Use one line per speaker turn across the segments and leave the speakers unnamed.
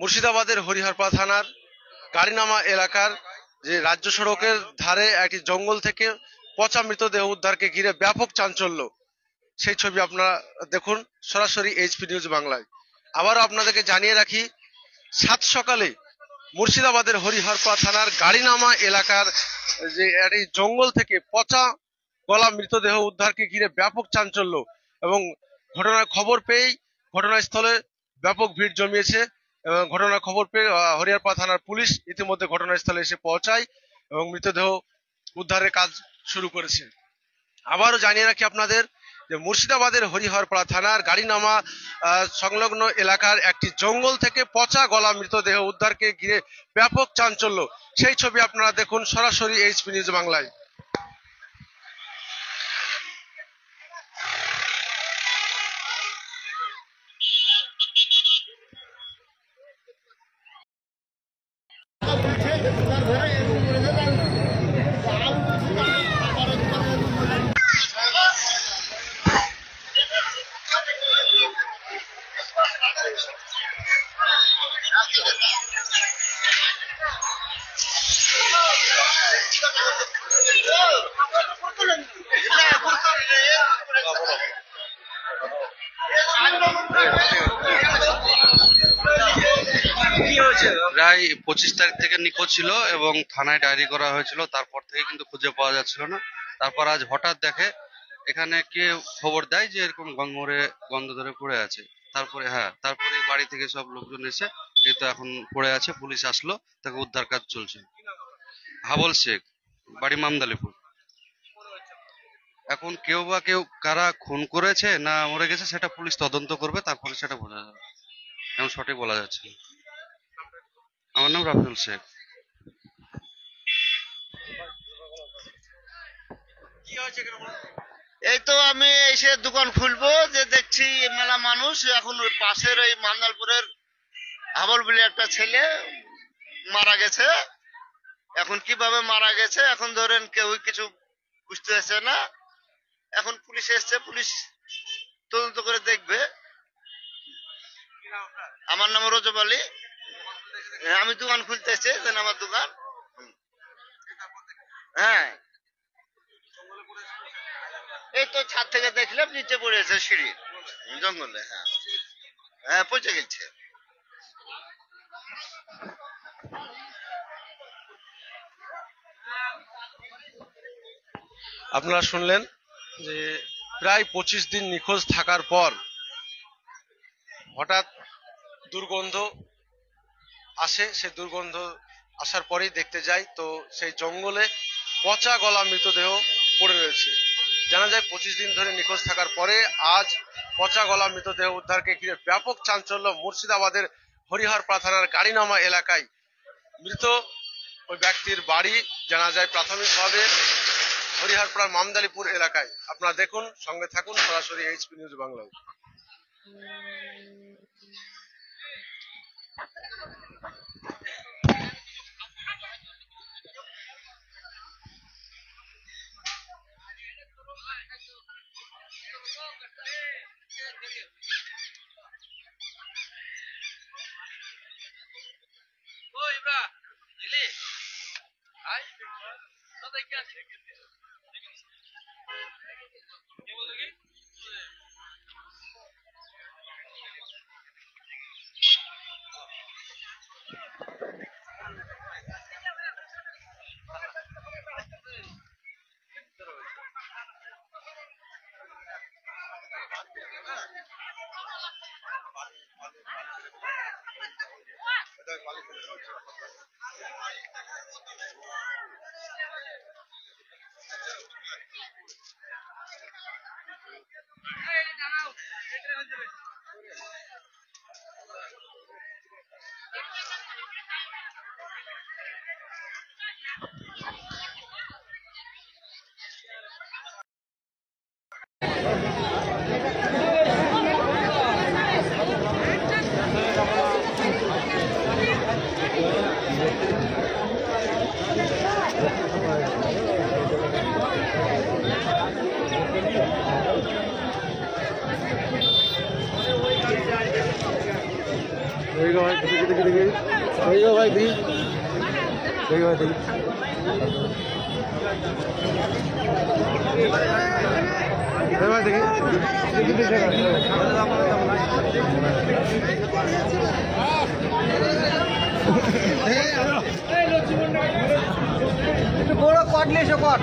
মুর্শিদাবাদের হরিহরপাড়া থানার গাড়িনামা এলাকার যে রাজ্য সড়কের ধারে একটি জঙ্গল থেকে পচা মৃতদেহ উদ্ধারকে ঘিরে ব্যাপক চাঞ্চল্য। সেই ছবি আপনারা দেখুন সরাসরি এইচপি নিউজ বাংলায়। আবারও আপনাদেরকে জানিয়ে রাখি, সাত সকালে মুর্শিদাবাদের হরিহরপাড়া থানার গাড়িনামা এলাকার যে একটি জঙ্গল থেকে পচা গলা মৃতদেহ উদ্ধারকে ঘিরে ব্যাপক চাঞ্চল্য এবং ঘটনার খবর পেয়েই ঘটনাস্থলে ব্যাপক ভিড় জমিয়েছে এবং ঘটনার খবর পেয়ে হরিহরপাড়া থানার পুলিশ ইতিমধ্যে ঘটনাস্থলে এসে পৌঁছায় এবং মৃতদেহ উদ্ধারের কাজ শুরু করেছে। আবারও জানিয়ে রাখি আপনাদের যে মুর্শিদাবাদের হরিহরপাড়া থানার গাড়িনামা সংলগ্ন এলাকার একটি জঙ্গল থেকে পচা গলা মৃতদেহ উদ্ধারকে ঘিরে ব্যাপক চাঞ্চল্য। সেই ছবি আপনারা দেখুন সরাসরি এইচপি নিউজ বাংলায়।
প্রায় 25 তারিখ থেকে নিখোঁজ ছিল এবং থানায় ডায়েরি করা হয়েছিল। তারপর থেকে কিন্তু খুঁজে পাওয়া যাচ্ছিল না। তারপর আজ হঠাৎ দেখে এখানে কে খবর দেয় যে এরকম গঙ্গরে গন্ধ ধরে পড়ে আছে। তারপরে বাড়ি থেকে সব লোকজন এসে এই তো এখন পড়ে আছে। পুলিশ আসলো, তাকে উদ্ধার কাজ চলছে। হাবল শেখ, বাড়ি মামদালিপুর। এখন কেউ কারা খুন করেছে না মরে গেছে সেটা পুলিশ তদন্ত করবে, তারপরে সেটা বোঝা যাবে। এখন সঠিক বলা যাচ্ছে না। আমার নাম রাফিউল শেখ।
এই তো আমি এসে দোকান খুলবো, যে দেখছি মেলা মানুষ। এখন ওই পাশের ওই মান্দালপুরের হাবল বলে একটা ছেলে মারা গেছে। এখন কিভাবে মারা গেছে এখন ধরেন কেউ কিছু বুঝতে পারছে না। এখন পুলিশ এসছে, পুলিশ তদন্ত করে দেখবে। আমার নাম রজব আলী। আমি দোকান খুলতে এসেছি, আমার দোকান। হ্যাঁ, এই তো ছাদ থেকে দেখলাম নিচে পড়েছে সিঁড়ি জঙ্গলে। হ্যাঁ হ্যাঁ, পচে গেছে।
আপনারা শুনলেন যে প্রায় 25 দিন নিখোঁজ থাকার পর হঠাৎ দুর্গন্ধ আসে। সে দুর্গন্ধ আসার পরেই দেখতে যাই তো সেই জঙ্গলে পচা গলা মৃতদেহ পড়ে রয়েছে। জানা যায় 25 দিন ধরে নিখোঁজ থাকার পরে আজ পচা গলা মৃতদেহ উদ্ধারকে ঘিরে ব্যাপক চাঞ্চল্য মুর্শিদাবাদের হরিহরপাড়া থানার গাড়িনামা এলাকায়। মৃত ওই ব্যক্তির বাড়ি জানা যায় প্রাথমিকভাবে হরিহরপাড়ার মামদালিপুর এলাকায়। আপনারা দেখুন, সঙ্গে থাকুন সরাসরি এইচপি নিউজ বাংলায়। देखो भाई देखिए देखिए देखिए देखो भाई देखिए देखिए भाई देखिए भाई देखिए
একটু বড় কট নিয়ে এসো কট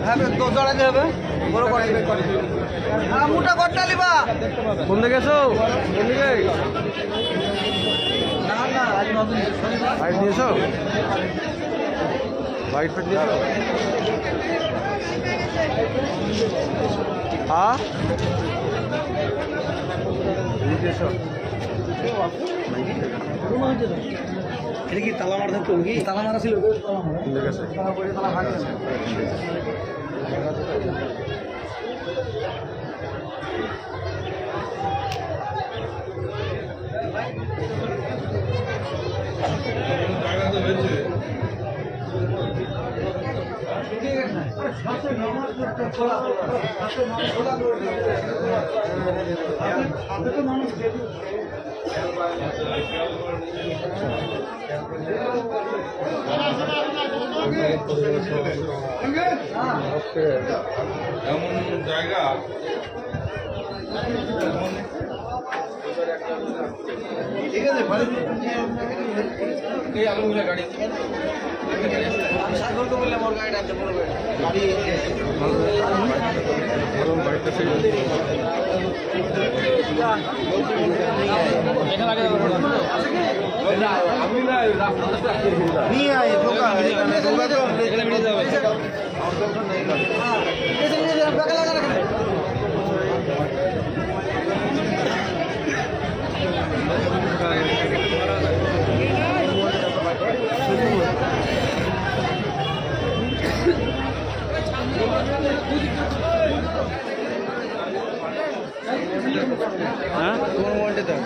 হ্যাঁ জড়াতে হবে বড় কট হ্যাঁ মোটা কটটা নিবা
কোন দিকে এসো কোন দিকে
না না আজ নতুন
বাইট নিয়েছো বাইট ফেট নিয়েছো হ্যাঁ এসো
এটা কি তালা মারা থাকতো কি তালা মারা ছিল
ঠিক আছে
তালা ভাঙে
এমন জায়গা
ঠিক আছে এই আলুগুলো গাড়ি আমি সাগর তো বললাম ওর গাড়ি আনতে বড় গাড়ি নিয়ে আয় ঢোকা
হ্যাঁ
তোমার মোবাইলটা দাও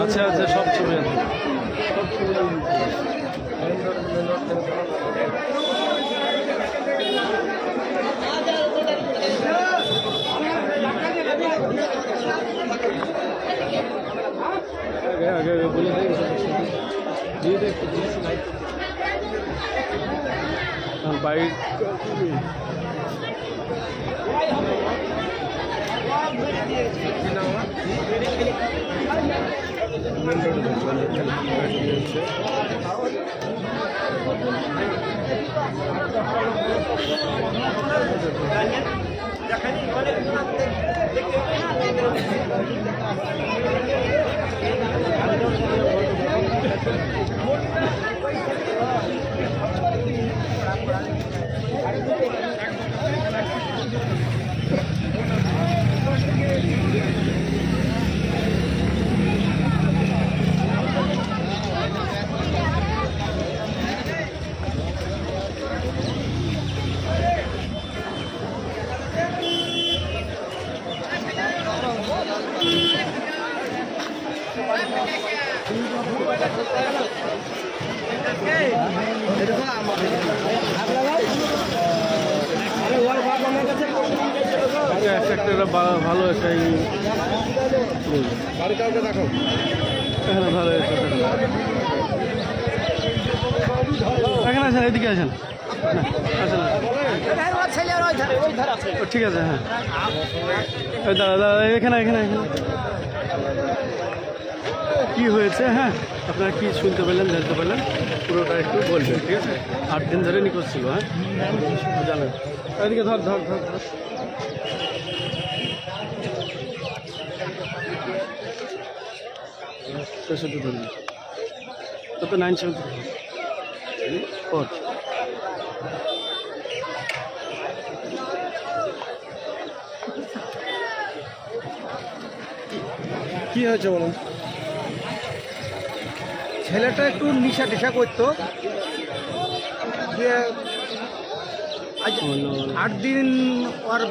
আচ্ছা আচ্ছা সব ছবি আছে আগে বলে দিয়ে দে বাইক ভালো একটা
বাড়ি কাউকে দেখো
এখানে ভালো এখানে আসেন এদিকে আসেন ঠিক আছে হ্যাঁ দাদা এখানে এখানে এখানে কি হয়েছে হ্যাঁ আপনারা কি শুনতে পেলেন জানতে পেলেন পুরোটা একটু বলবেন ঠিক আছে 8 দিন ধরে নিখোঁজ ছিল হ্যাঁ জানেন এদিকে ধর ধর ধর ধর শুধু ধরুন তো 974
কি হয়েছে বলো ছেলেটা একটু নিশা টিশা করতো দিয়ে আজ 8 দিন ওর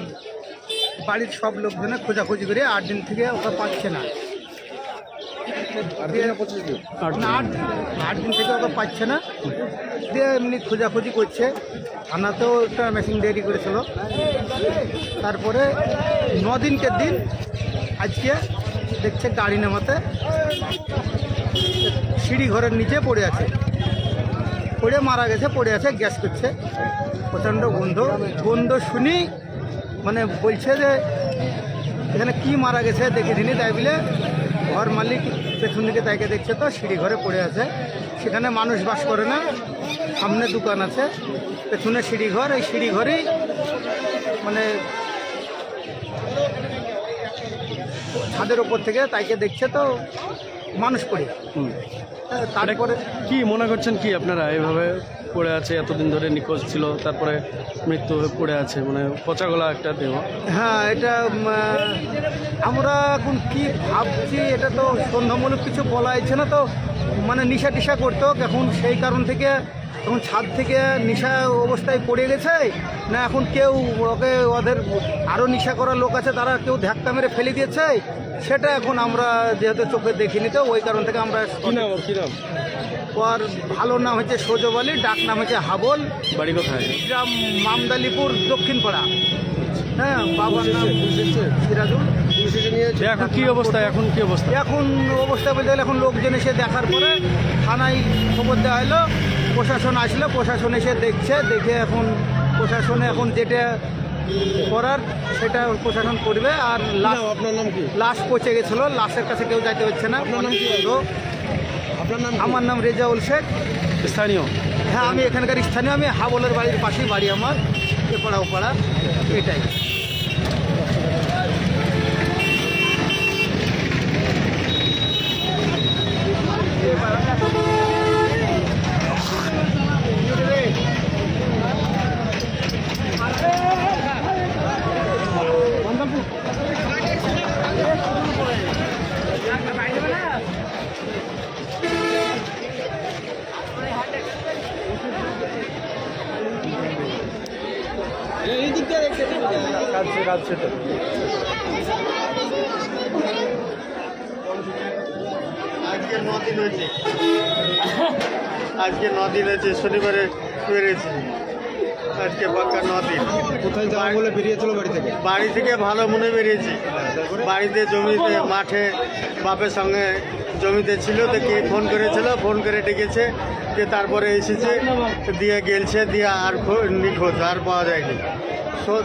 বাড়ির সব লোকজনে খোঁজাখুঁজি করে 8 দিন থেকে ওকে পাচ্ছে না 8 দিন থেকে ওকে পাচ্ছে না দিয়ে এমনি খোঁজাখুঁজি করছে, থানাতেও একটা মেশিন রেডি করেছিল। তারপরে 9 দিনকের দিন আজকে দেখছে গাড়ি নামাতে সিঁড়ি ঘরের নিচে পড়ে আছে, পড়ে মারা গেছে, পড়ে আছে, গ্যাস করছে, প্রচণ্ড গন্ধ শুনি মানে বলছে যে এখানে কি মারা গেছে দেখে দিনই, তাই বলে ঘর মালিক পেছন দিকে তাইকে দেখছে তো সিঁড়ি ঘরে পড়ে আছে। সেখানে মানুষ বাস করে না, সামনে দোকান আছে, পেছনে সিঁড়ি ঘর, এই সিঁড়ি ঘরেই মানে ছাদের ওপর থেকে তাইকে দেখছে তো মানুষ পড়ে। তারপরে
কি মনে করছেন কি আপনারা এভাবে পড়ে আছে, এতদিন ধরে নিখোঁজ ছিল, তারপরে মৃত্যু হয়ে পড়ে আছে, মানে পচা গলা একটা দেহ?
হ্যাঁ, এটা আমরা এখন কি ভাবছি, এটা তো সন্দেহমূলক কিছু বলা যাচ্ছে না, তো মানে নিশা টিশা করতো এখন, সেই কারণ থেকে এখন ছাদ থেকে নিশা অবস্থায় পড়ে গেছে না, এখন কেউ ওদের আরও নিশা করার লোক আছে, তারা কেউ ধাক্কা মেরে ফেলে দিয়েছে, সেটা এখন আমরা যেহেতু চোখে দেখিনি, তো ওই কারণ থেকে আমরা।
কি নাম?
ওর ভালো নাম হচ্ছে সজব আলী, ডাক নাম হচ্ছে হাবল,
বাড়ি কোথায়?
গ্রাম মামদালিপুর দক্ষিণ পাড়া। হ্যাঁ, বাবার নাম সিরাজুল।
এখন কি অবস্থা? এখন
অবস্থা বলতে গেলে এখন লোকজন এসে দেখার পরে থানায় খবর দেওয়া হলো, প্রশাসন আসলো, প্রশাসন এসে দেখছে, দেখে এখন প্রশাসনে এখন যেটা করার সেটা প্রশাসন করবে। আর
আপনার নাম কি?
লাশ পচে গেছিলো, লাশের কাছে কেউ যাইতে হচ্ছে না।
আপনার নাম কি? আপনার নাম?
আমার নাম রেজাউল শেখ,
স্থানীয়?
হ্যাঁ, আমি এখানকার স্থানীয়, আমি হাবলের বাড়ির পাশেই বাড়ি আমার, এপাড়া ওপাড়া এটাই।
আজকে 9 দিন হয়েছে, শনিবারে বেরিয়েছি, আজকে পাক্কা 9 দিন।
কোথায় যাওয়া বলে বেরিয়েছিল?
বাড়ি থেকে ভালো মনে বেরিয়েছি, বাড়িতে জমিতে মাঠে বাপের সঙ্গে জমিতে ছিল, দেখি ফোন করেছিল, ফোন করে ডেকেছে, যে তারপরে এসেছে, দিয়ে গেলছে, দিয়ে আর নিখোঁজ, আর পাওয়া যায়নি।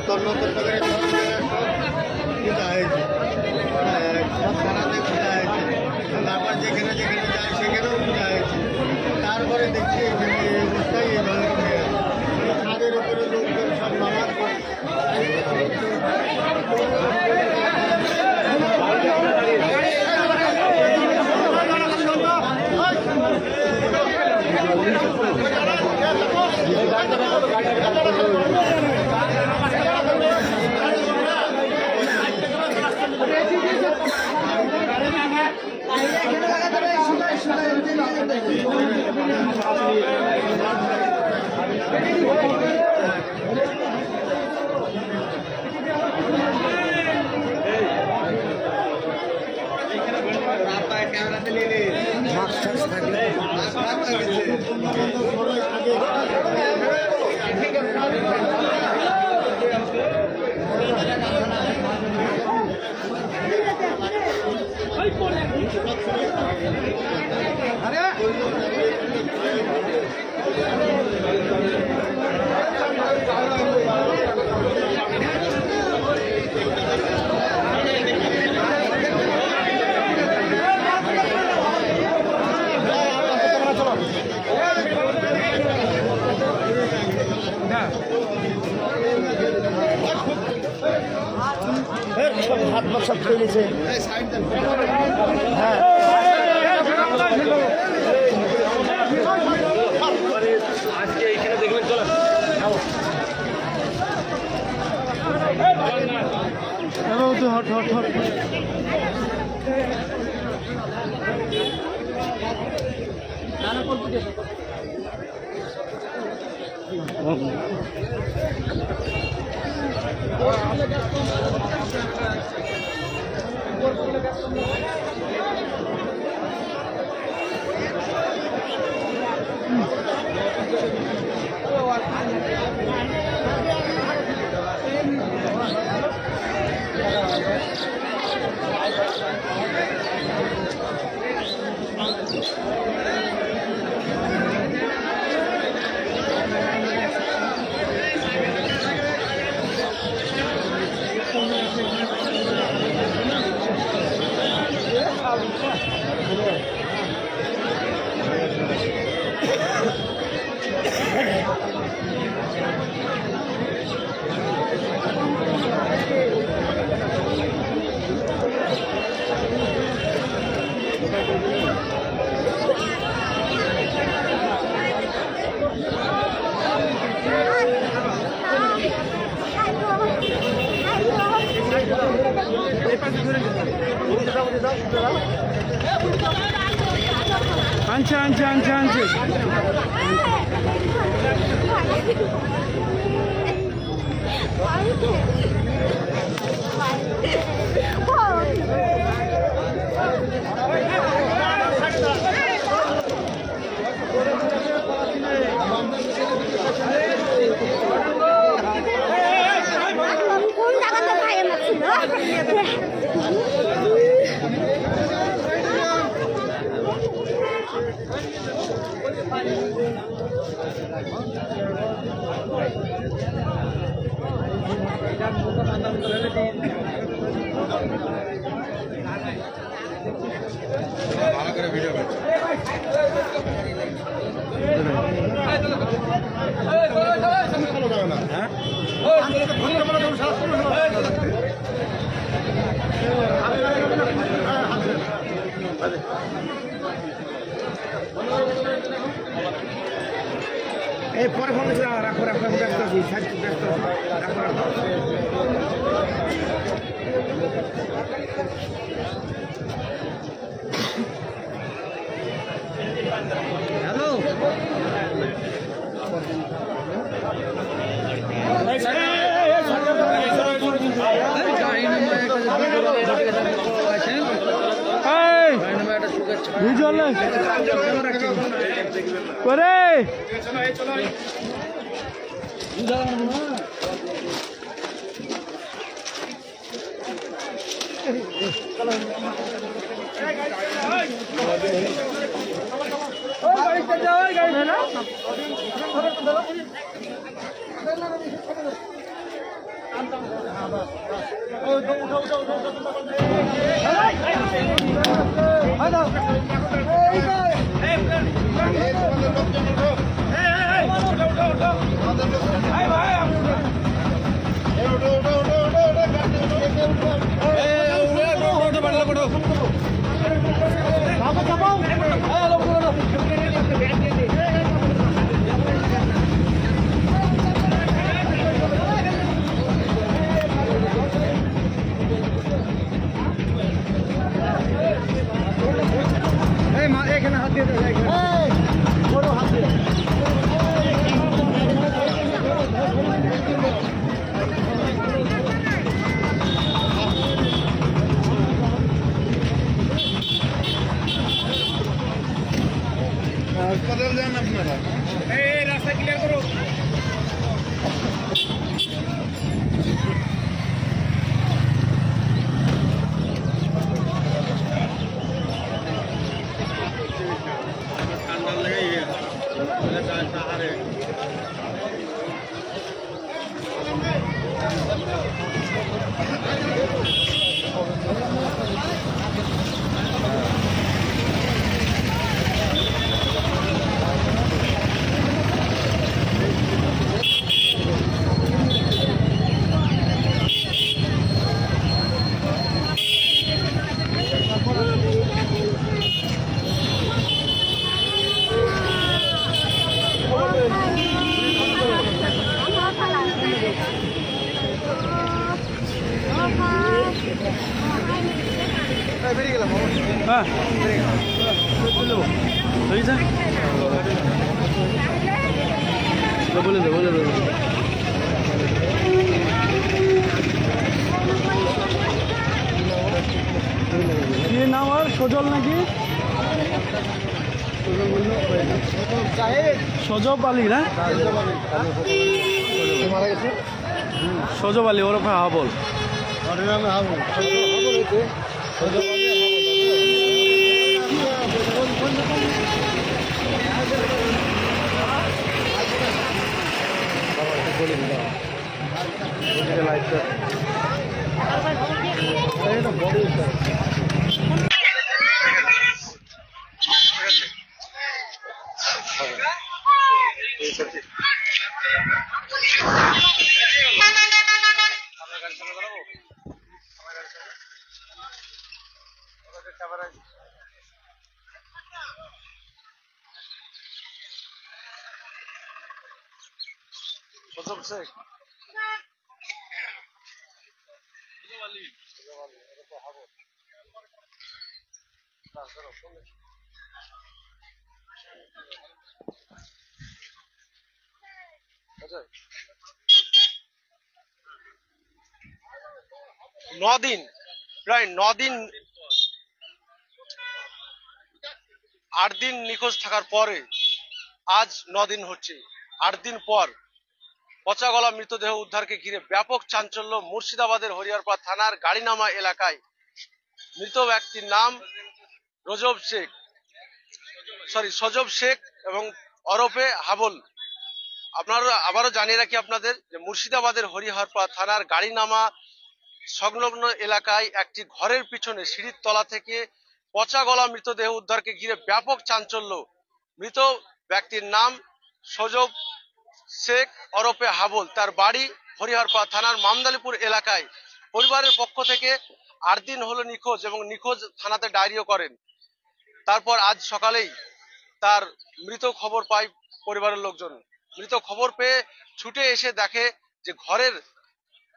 তন্ন তন্ন করে খোঁজা হয়েছে, সব থানাতে খোঁজা হয়েছে, তারপর যেখানে যেখানে যায় সেখানেও খোঁজা হয়েছে। তারপরে দেখছি এখানে এই অবস্থায় এভাবে পড়ে আছে। ছাদের উপরে লোকজন সব নামাজ পড়ে। হাত পা সব খেয়ে গেছে। হ্যাঁ,
আজকে এইখানে দেখবেন, চলো হট হট হট। আনছে আনছে আনছে আনছে
কোন জায়গাতে ভাই আমার ছিল
ভালো করে ভিডিও করছে।
এই পরে ফোন রাখো রাখো ব্যস্ত আছি ব্যস্ত রাখো রাখো হ্যালো
করে এখানে হাত দিয়ে বড় হাত দিয়ে
হাসপাতাল যান আপনারা।
এই রাস্তা ক্লিয়ার করো বলে দে বলে দে কি নাম আর সজল নাকি সজল বললো
সজব আলী না? সজব আলী ওরফে হাবল।
নদিন, প্রায় 9 দিন 8 দিন নিখোঁজ থাকার পরে আজ 9 দিন হচ্ছে। 8 দিন পর পচা গলা মৃতদেহ উদ্ধারকে ঘিরে ব্যাপক চাঞ্চল্য মুর্শিদাবাদের হরিহরপাড়া থানার গাড়িনামা এলাকায়। মৃত ব্যক্তির নাম সজব শেখ এবং ওরফে হাবল। আপনারা আবারও জানিয়ে রাখি আপনাদের যে মুর্শিদাবাদের হরিহরপাড়া থানার গাড়িনামা সংলগ্ন এলাকায় একটি ঘরের পিছনে সিঁড়ির তলা থেকে পচা গলা মৃতদেহ উদ্ধারকে ঘিরে ব্যাপক চাঞ্চল্য। মৃত ব্যক্তির নাম সজব শেখ ওরফে হাবল, তার বাড়ি হরিহরপাড়া থানার মামদালিপুর এলাকায়। পরিবারের পক্ষ থেকে 8 দিন হলো নিখোঁজ এবং নিখোঁজ থানাতে ডায়েরিও করেন। তারপর আজ সকালেই তার মৃত খবর পায় পরিবারের লোকজন। মৃত খবর পেয়ে ছুটে এসে দেখে যে ঘরের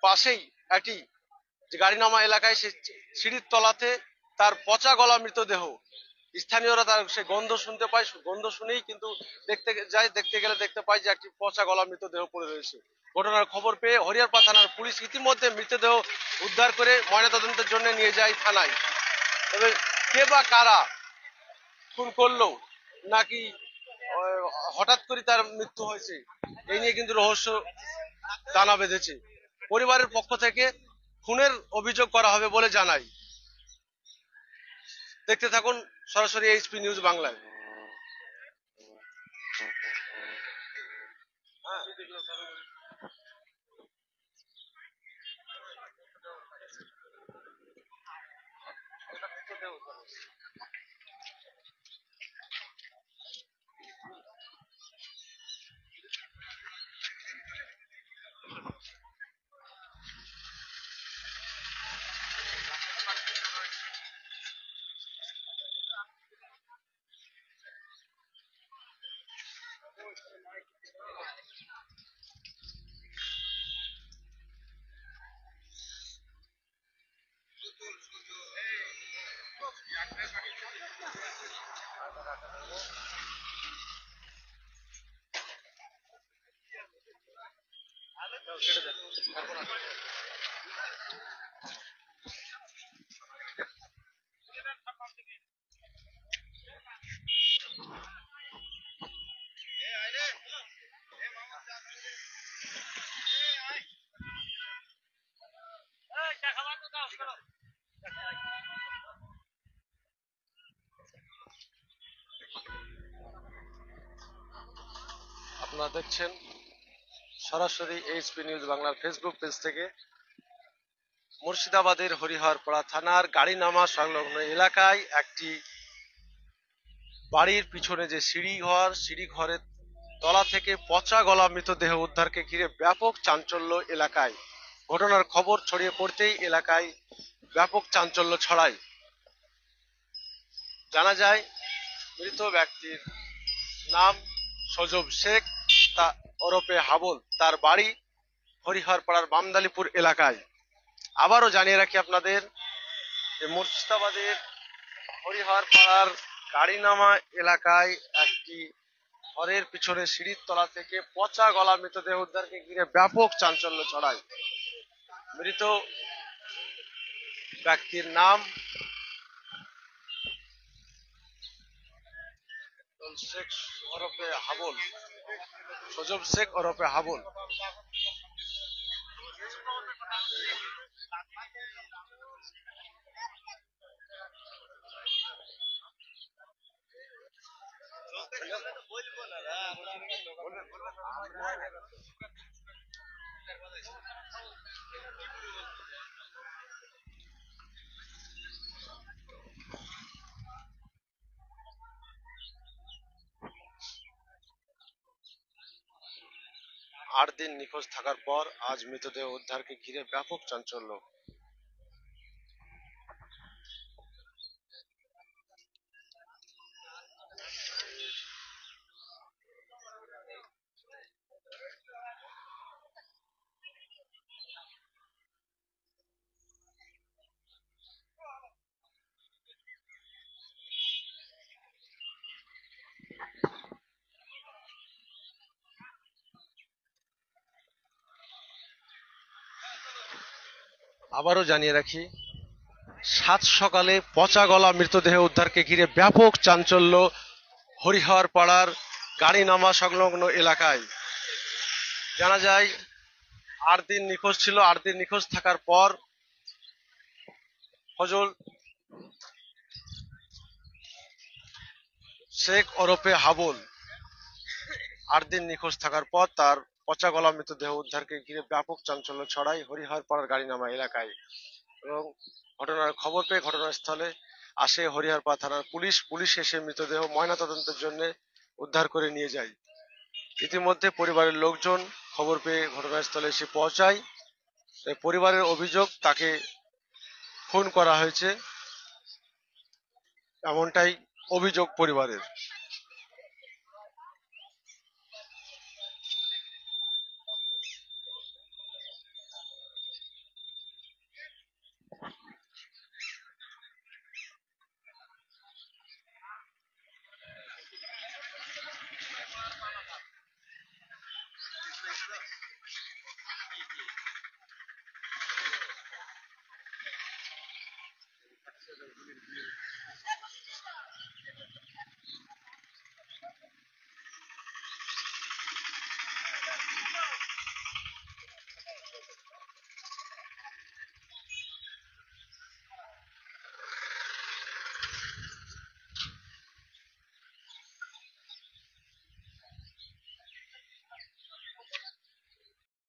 পাশেই একটি যে গাড়িনামা এলাকায় সে সিঁড়ির তলাতে তার পচা গলা মৃতদেহ। স্থানীয়রা তার সে গন্ধ শুনতে পায়, গন্ধ শুনেই কিন্তু দেখতে গেলে দেখতে পায় যে একটি পচা গলা মৃতদেহ পড়ে রয়েছে। ঘটনার খবর পেয়ে হরিহরপাড়া থানার পুলিশ ইতিমধ্যে মৃতদেহ উদ্ধার করে ময়নাতদন্তের জন্য নিয়ে যায় থানায়। তবে কে বা কারা খুন করলো নাকি হঠাৎ করে তার মৃত্যু হয়েছে, এই নিয়ে কিন্তু রহস্য দানা বেঁধেছে। পরিবারের পক্ষ থেকে খুনের অভিযোগ করা হবে বলে জানায়। দেখতে থাকুন সরাসরি এইচপি নিউজ বাংলায়। আপনারা দেখছেন সরাসরি এইচপি নিউজ বাংলার ফেসবুক পেজ থেকে। মুর্শিদাবাদের হরিহরপাড়া থানার গাড়িনামা সংলগ্ন এলাকায় একটি বাড়ির পিছনে যে সিঁড়ি ঘরের তলা থেকে পচা গলা মৃতদেহ উদ্ধারকে ঘিরে ব্যাপক চাঞ্চল্য এলাকায়। ঘটনার খবর ছড়িয়ে পড়তেই এলাকায় ব্যাপক চাঞ্চল্য ছড়ায়। জানা যায় মৃত ব্যক্তির নাম সজব শেখ ওরফে হাবল, তার বাড়ি হরিহরপাড়ার মামদালিপুর এলাকায়। আবারও জানিয়ে রাখি আপনাদের যে মুর্শিদাবাদের হরিহরপাড়ার গাড়িনামা এলাকায় একটি ঘরের পিছনে সিঁড়ির তলা থেকে পচা গলা মৃতদেহ উদ্ধারকে ঘিরে ব্যাপক চাঞ্চল্য ছড়ায়। মৃত ব্যক্তির নাম শেখ ওরফে হাবল, সজব শেখ ওরফে হাবুল। আট দিন নিখোঁজ থাকার পর আজ মৃতদেহ উদ্ধারকে ঘিরে ব্যাপক চাঞ্চল্য। আবারও জানিয়ে রাখি, সাত সকালে পচা গলা মৃতদেহ উদ্ধারকে ঘিরে ব্যাপক চাঞ্চল্য হরিহর পাড়ার গাড়ি নামা সংলগ্ন এলাকায়। জানা যায় 8 দিন নিখোঁজ ছিল। 8 দিন নিখোঁজ থাকার পর ফজল শেখ ওরফে হাবুল 8 দিন নিখোঁজ থাকার পর তার পচা গলা মৃতদেহ উদ্ধারকে ঘিরে ব্যাপক চাঞ্চল্য ছড়ায় হরিহর পাড়ার গাড়িনামা এলাকায় এবং ঘটনার খবর পেয়ে ঘটনাস্থলে আসে হরিহরপাড়া থানার পুলিশ। পুলিশ এসে মৃতদেহ ময়নাতদন্তের জন্য উদ্ধার করে নিয়ে যায়। ইতিমধ্যে পরিবারের লোকজন খবর পেয়ে ঘটনাস্থলে এসে পৌঁছায়। পরিবারের অভিযোগ তাকে খুন করা হয়েছে, এমনটাই অভিযোগ পরিবারের।